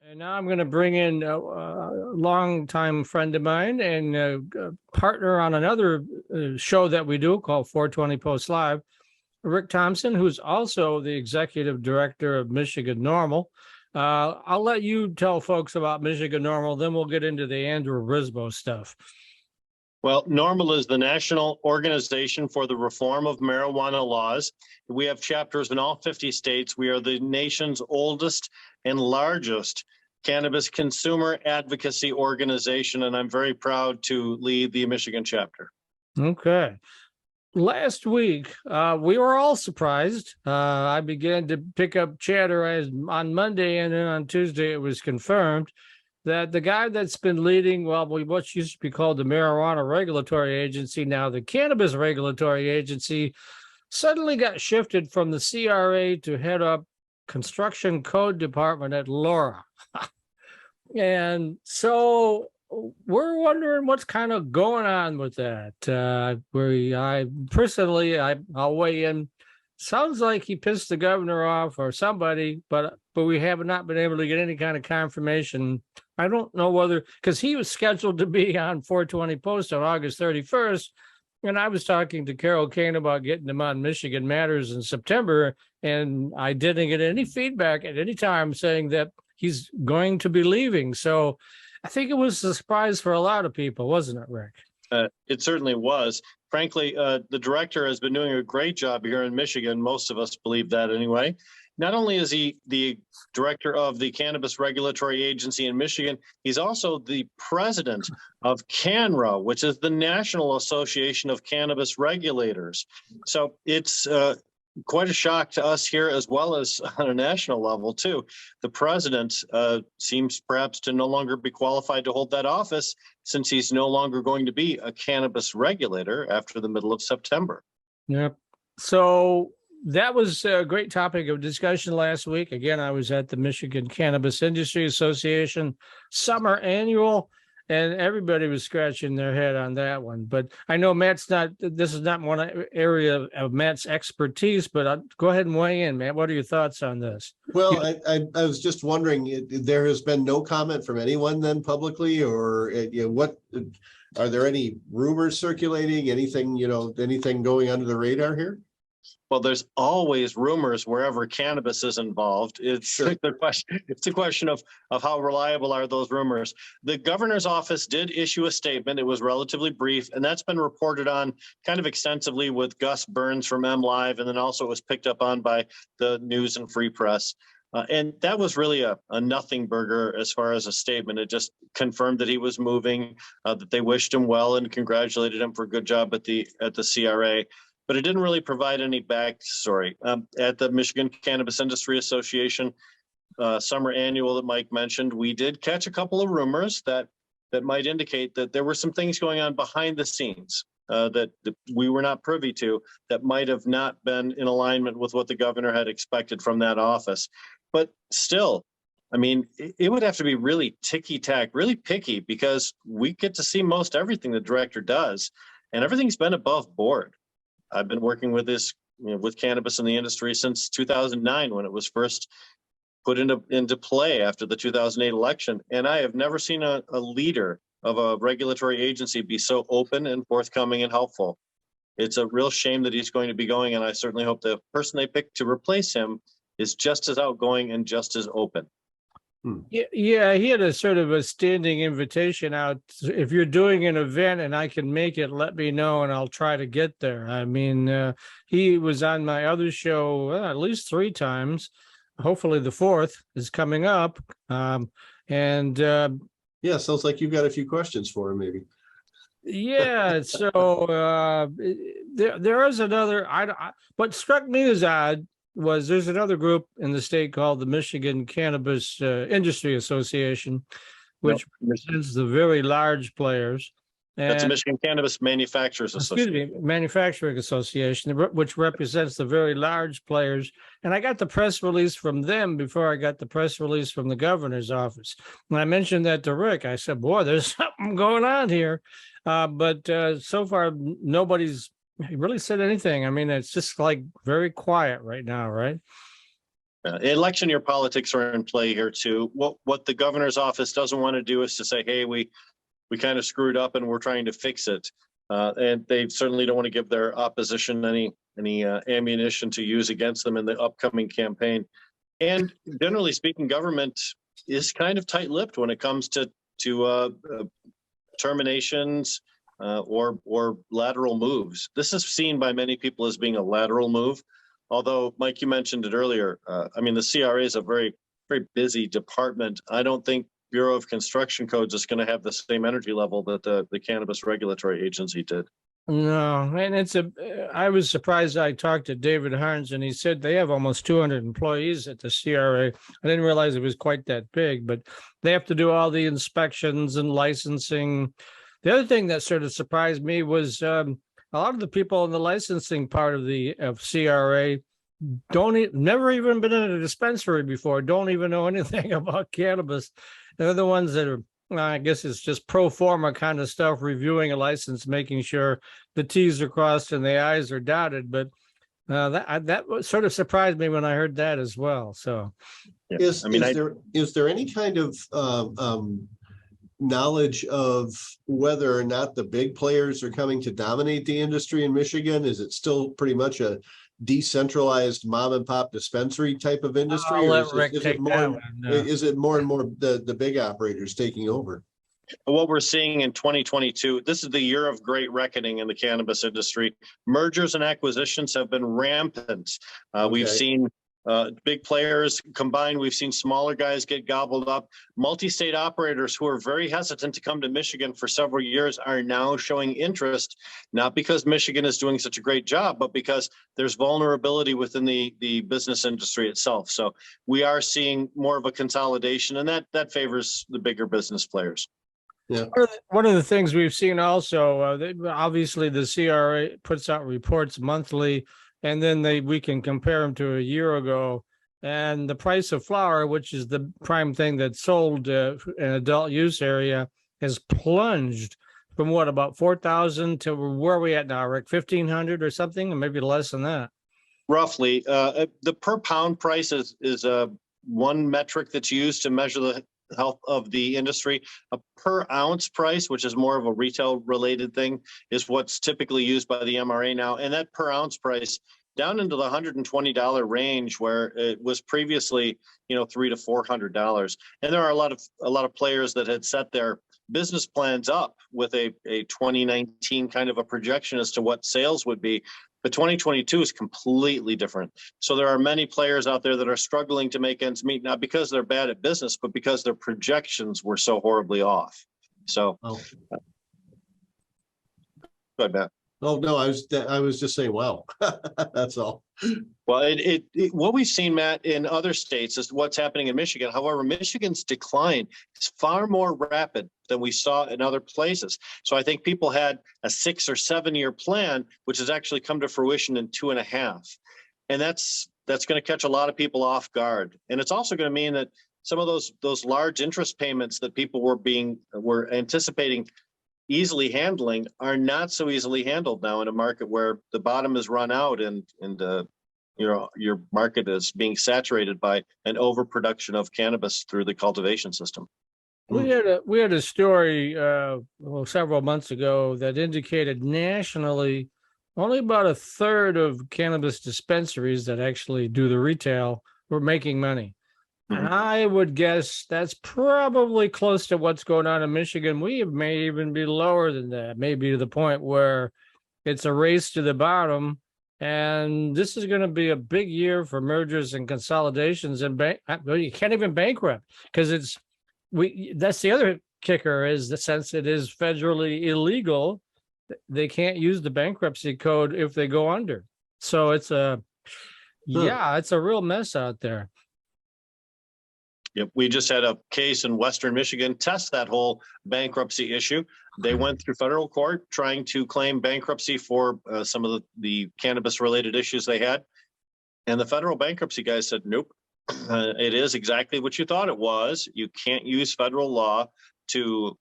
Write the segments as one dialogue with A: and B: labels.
A: And now I'm going to bring in a longtime friend of mine and a partner on another show that we do called 420 Post Live, Rick Thompson, who's also the executive director of Michigan NORML. I'll let you tell folks about Michigan NORML, then we'll get into the Andrew Brisbo stuff.
B: Well, NORML is the National Organization for the Reform of Marijuana Laws. We have chapters in all 50 states. We are the nation's oldest and largest cannabis consumer advocacy organization, and I'm very proud to lead the Michigan chapter.
A: Okay. Last week, we were all surprised. I began to pick up chatter as on Monday, and then on Tuesday it was confirmed that the guy that's been leading, what used to be called the Marijuana Regulatory Agency, now the Cannabis Regulatory Agency, suddenly got shifted from the CRA to head up Construction Code Department at LARA. And so we're wondering what's kind of going on with that. I'll weigh in. Sounds like he pissed the governor off or somebody, but we have not been able to get any kind of confirmation. I don't know whether, because he was scheduled to be on 420 Post on August 31st, and I was talking to Carol Kane about getting him on Michigan Matters in September, and I didn't get any feedback at any time saying that he's going to be leaving. So I think it was a surprise for a lot of people, wasn't it, Rick?
B: It certainly was. Frankly, the director has been doing a great job here in Michigan. Most of us believe that anyway. Not only is he the director of the Cannabis Regulatory Agency in Michigan, he's also the president of CANRA, which is the National Association of Cannabis Regulators. So it's quite a shock to us here, as well as on a national level, too. The president seems perhaps to no longer be qualified to hold that office, since he's no longer going to be a cannabis regulator after the middle of September.
A: Yep. So that was a great topic of discussion last week. Again, I was at the Michigan Cannabis Industry Association summer annual, and everybody was scratching their head on that one. But I know this is not one area of Matt's expertise, but go ahead and weigh in, Matt. What are your thoughts on this?
C: Well, I was just wondering, there has been no comment from anyone then publicly, or what are there any rumors circulating, anything going under the radar here?
B: Well, there's always rumors wherever cannabis is involved. It's a question of how reliable are those rumors. The governor's office did issue a statement. It was relatively brief, and that's been reported on kind of extensively with Gus Burns from MLive, and then also it was picked up on by the News and Free Press. And that was really a nothing burger as far as a statement. It just confirmed that he was moving, that they wished him well and congratulated him for a good job at the CRA. But it didn't really provide any backstory. At the Michigan Cannabis Industry Association summer annual that Mike mentioned, we did catch a couple of rumors that might indicate that there were some things going on behind the scenes that we were not privy to, that might have not been in alignment with what the governor had expected from that office. But still, I mean, it would have to be really ticky-tack, really picky, because we get to see most everything the director does, and everything's been above board. I've been working with this, with cannabis in the industry since 2009, when it was first put into play after the 2008 election. And I have never seen a leader of a regulatory agency be so open and forthcoming and helpful. It's a real shame that he's going to be going, and I certainly hope the person they pick to replace him is just as outgoing and just as open.
A: Yeah, he had a sort of a standing invitation out. If you're doing an event and I can make it, let me know and I'll try to get there. I mean, he was on my other show at least 3 times. Hopefully the 4th is coming up. Yeah,
C: sounds like you've got a few questions for him, maybe.
A: Yeah, so there is another. What struck me as odd was there's another group in the state called the Michigan Cannabis Industry Association, which represents the very large players. And,
B: that's the Michigan Cannabis Manufacturers Association.
A: Excuse me, Manufacturing Association, which represents the very large players. And I got the press release from them before I got the press release from the governor's office. When I mentioned that to Rick, I said, boy, there's something going on here. But so far, nobody's really said anything. I mean, it's just like very quiet right now, right?
B: Election year politics are in play here too. What the governor's office doesn't want to do is to say, hey, we kind of screwed up and we're trying to fix it. And they certainly don't want to give their opposition any ammunition to use against them in the upcoming campaign. And generally speaking, government is kind of tight-lipped when it comes to terminations or lateral moves. This is seen by many people as being a lateral move. Although, Mike, you mentioned it earlier. I mean, the CRA is a very, very busy department. I don't think Bureau of Construction Codes is going to have the same energy level that the Cannabis Regulatory Agency did.
A: No, and I was surprised. I talked to David Harns and he said they have almost 200 employees at the CRA. I didn't realize it was quite that big, but they have to do all the inspections and licensing. The other thing that sort of surprised me was a lot of the people in the licensing part of CRA never even been in a dispensary before, don't even know anything about cannabis. They're the ones that are, I guess it's just pro forma kind of stuff, reviewing a license, making sure the T's are crossed and the I's are dotted. But that sort of surprised me when I heard that as well. So,
B: yeah.
C: Is there any kind of knowledge of whether or not the big players are coming to dominate the industry in Michigan? Is it still pretty much a decentralized mom and pop dispensary type of industry?
A: I'll
C: Or
A: let Rick take that one.
C: Is it more and more the big operators taking over?
B: What we're seeing in 2022, this is the year of great reckoning in the cannabis industry. Mergers and acquisitions have been rampant. We've seen big players combined. We've seen smaller guys get gobbled up. Multi-state operators who are very hesitant to come to Michigan for several years are now showing interest, not because Michigan is doing such a great job, but because there's vulnerability within the business industry itself. So we are seeing more of a consolidation, and that favors the bigger business players.
C: Yeah.
A: One of the things we've seen also, obviously the CRA puts out reports monthly, and then we can compare them to a year ago. And the price of flower, which is the prime thing that's sold in adult use area, has plunged from about 4,000 to where are we at now, Rick? 1,500 or something, or maybe less than that.
B: Roughly, the per pound price is one metric that's used to measure the health of the industry. A per ounce price, which is more of a retail related thing, is what's typically used by the MRA now. And that per ounce price down into the $120 range, where it was previously, $300 to $400. And there are a lot of players that had set their business plans up with a 2019 kind of a projection as to what sales would be. But 2022 is completely different. So there are many players out there that are struggling to make ends meet, not because they're bad at business, but because their projections were so horribly off. So, go ahead, Matt.
C: Oh no, I was just saying, wow, that's all.
B: Well, what we've seen, Matt, in other states is what's happening in Michigan. However, Michigan's decline is far more rapid than we saw in other places. So I think people had a 6 or 7 year plan, which has actually come to fruition in 2.5. And that's going to catch a lot of people off guard. And it's also going to mean that some of those large interest payments that people were anticipating easily handling are not so easily handled now in a market where the bottom is run out and your market is being saturated by an overproduction of cannabis through the cultivation system.
A: We had a story several months ago that indicated nationally only about a third of cannabis dispensaries that actually do the retail were making money. And I would guess that's probably close to what's going on in Michigan. We may even be lower than that, maybe to the point where it's a race to the bottom. And this is going to be a big year for mergers and consolidations. And you can't even bankrupt because that's the other kicker, is the sense it is federally illegal. They can't use the bankruptcy code if they go under. So it's a real mess out there.
B: Yep. We just had a case in Western Michigan test that whole bankruptcy issue. They went through federal court trying to claim bankruptcy for some of the cannabis related issues they had. And the federal bankruptcy guys said, nope, it is exactly what you thought it was. You can't use federal law to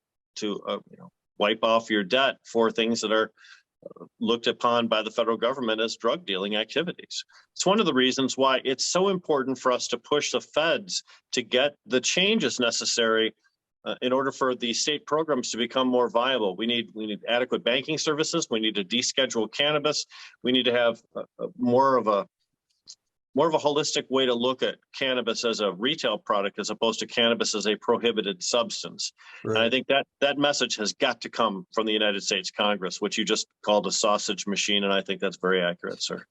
B: wipe off your debt for things that are looked upon by the federal government as drug dealing activities. It's one of the reasons why it's so important for us to push the feds to get the changes necessary in order for the state programs to become more viable. We need adequate banking services. We need to deschedule cannabis. We need to have more of a holistic way to look at cannabis as a retail product as opposed to cannabis as a prohibited substance.
C: Right.
B: And I think that message has got to come from the United States Congress, which you just called a sausage machine. And I think that's very accurate, sir.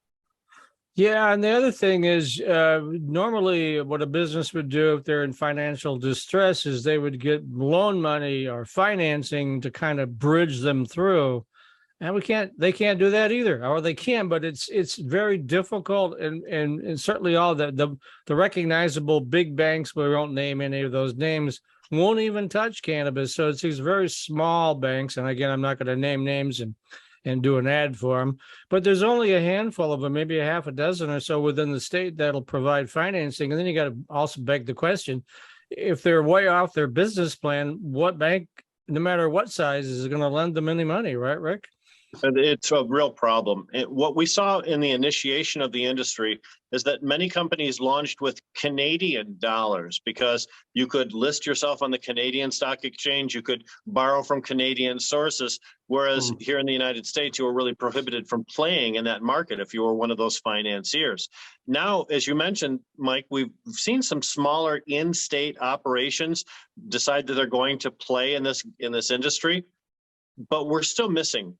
A: Yeah, and the other thing is, normally what a business would do if they're in financial distress is they would get loan money or financing to kind of bridge them through. And they can't do that either, or they can, but it's very difficult, and certainly all the recognizable big banks, we won't name any of those names, won't even touch cannabis. So it's these very small banks, and again, I'm not going to name names and do an ad for them, but there's only a handful of them, maybe a half a dozen or so within the state that'll provide financing. And then you got to also beg the question, if they're way off their business plan, what bank, no matter what size, is going to lend them any money, right, Rick?
B: It's a real problem. What we saw in the initiation of the industry is that many companies launched with Canadian dollars because you could list yourself on the Canadian Stock Exchange, you could borrow from Canadian sources, whereas here in the United States, you were really prohibited from playing in that market if you were one of those financiers. Now, as you mentioned, Mike, we've seen some smaller in-state operations decide that they're going to play in this industry, but we're still missing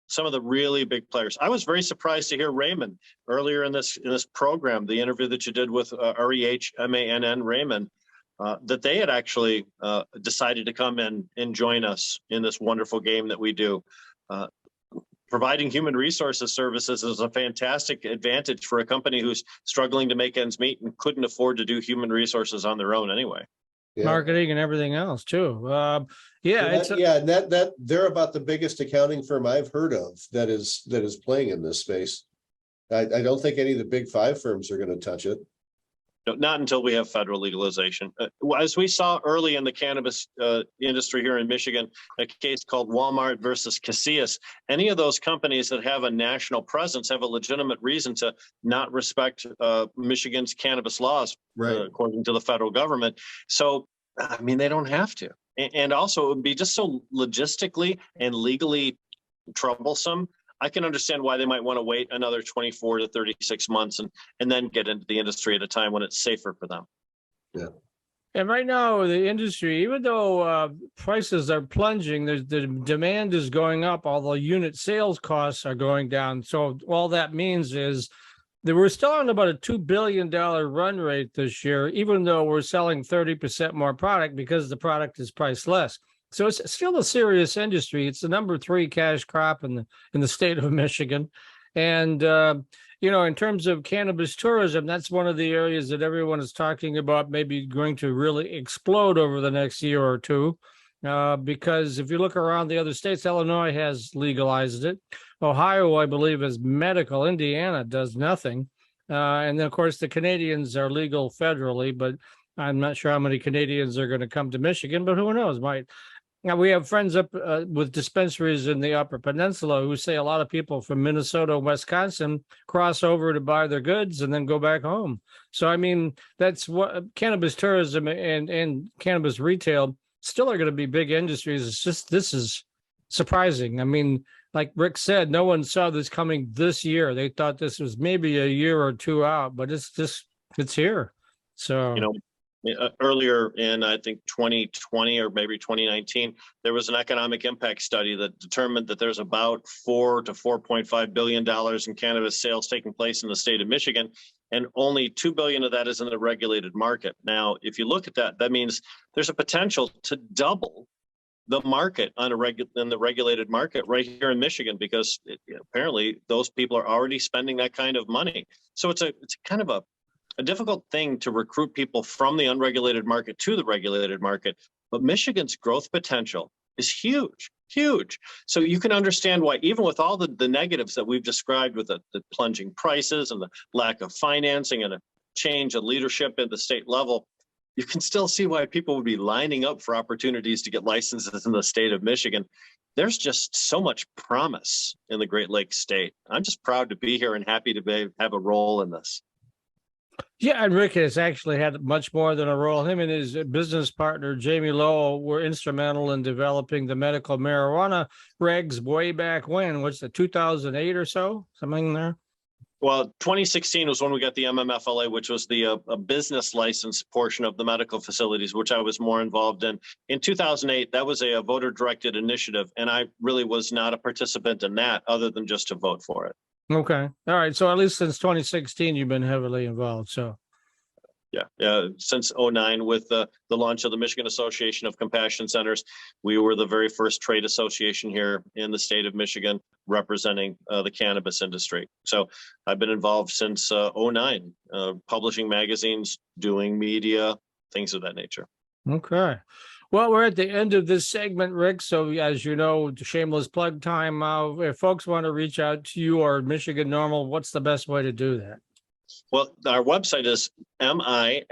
B: some of the really big players. I was very surprised to hear Raymond earlier in this program, the interview that you did with REHMANN Raymond, that they had actually decided to come in and join us in this wonderful game that we do. Providing human resources services is a fantastic advantage for a company who's struggling to make ends meet and couldn't afford to do human resources on their own anyway.
C: Yeah.
A: Marketing and everything else too. And
C: that they're about the biggest accounting firm I've heard of that is playing in this space. I don't think any of the big five firms are going to touch it.
B: No, not until we have federal legalization. As we saw early in the cannabis industry here in Michigan, a case called Walmart versus Casillas, any of those companies that have a national presence have a legitimate reason to not respect Michigan's cannabis laws, right, according to the federal government. So, I mean, they don't have to. And also, it would be just so logistically and legally troublesome. I can understand why they might want to wait another 24 to 36 months and then get into the industry at a time when it's safer for them.
C: Yeah.
A: And right now, the industry, even though prices are plunging, the demand is going up, although unit sales costs are going down. So all that means is that we're still on about a $2 billion run rate this year, even though we're selling 30% more product because the product is priced less. So it's still a serious industry. It's the number 3 cash crop in the state of Michigan. And, in terms of cannabis tourism, that's one of the areas that everyone is talking about maybe going to really explode over the next year or two. Because if you look around the other states, Illinois has legalized it. Ohio, I believe, is medical. Indiana does nothing. And then, of course, the Canadians are legal federally, but I'm not sure how many Canadians are going to come to Michigan, but who knows, might. Now, we have friends up with dispensaries in the Upper Peninsula who say a lot of people from Minnesota and Wisconsin cross over to buy their goods and then go back home. So, I mean, that's what cannabis tourism and cannabis retail still are going to be big industries. It's just, this is surprising. I mean, like Rick said, no one saw this coming this year. They thought this was maybe a year or two out, but it's here. So,
B: earlier in, I think, 2020 or maybe 2019, there was an economic impact study that determined that there's about $4 to $4.5 billion in cannabis sales taking place in the state of Michigan, and only $2 billion of that is in the regulated market. Now, if you look at that, that means there's a potential to double the market in the regulated market right here in Michigan, because apparently those people are already spending that kind of money. So it's kind of a difficult thing to recruit people from the unregulated market to the regulated market. But Michigan's growth potential is huge, huge. So you can understand why, even with all the negatives that we've described with the plunging prices and the lack of financing and a change of leadership at the state level, you can still see why people would be lining up for opportunities to get licenses in the state of Michigan. There's just so much promise in the Great Lakes state. I'm just proud to be here and happy to have a role in this.
A: Yeah, and Rick has actually had much more than a role. Him and his business partner, Jamie Lowell, were instrumental in developing the medical marijuana regs way back when. What's it, 2008 or so? Something there?
B: Well, 2016 was when we got the MMFLA, which was the a business license portion of the medical facilities, which I was more involved in. In 2008, that was a voter-directed initiative, and I really was not a participant in that other than just to vote for it.
A: Okay. All right. So at least since 2016, you've been heavily involved. So.
B: Yeah, since 2009 with the launch of the Michigan Association of Compassion Centers, we were the very first trade association here in the state of Michigan representing the cannabis industry. So I've been involved since 2009, publishing magazines, doing media, things of that nature.
A: Okay. Well, we're at the end of this segment, Rick. So as you know, shameless plug time. If folks want to reach out to you or Michigan NORML, what's the best way to do that?
B: Well, our website is MINORML.org,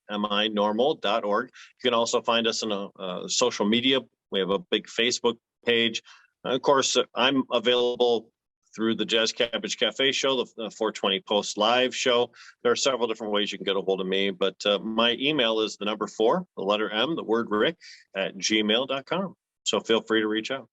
B: MINORML.org. You can also find us on social media. We have a big Facebook page. Of course, I'm available through the Jazz Cabbage Cafe show, the 420 Post Live show. There are several different ways you can get a hold of me, but my email is the number 4, the letter M, the word Rick, @gmail.com. So feel free to reach out.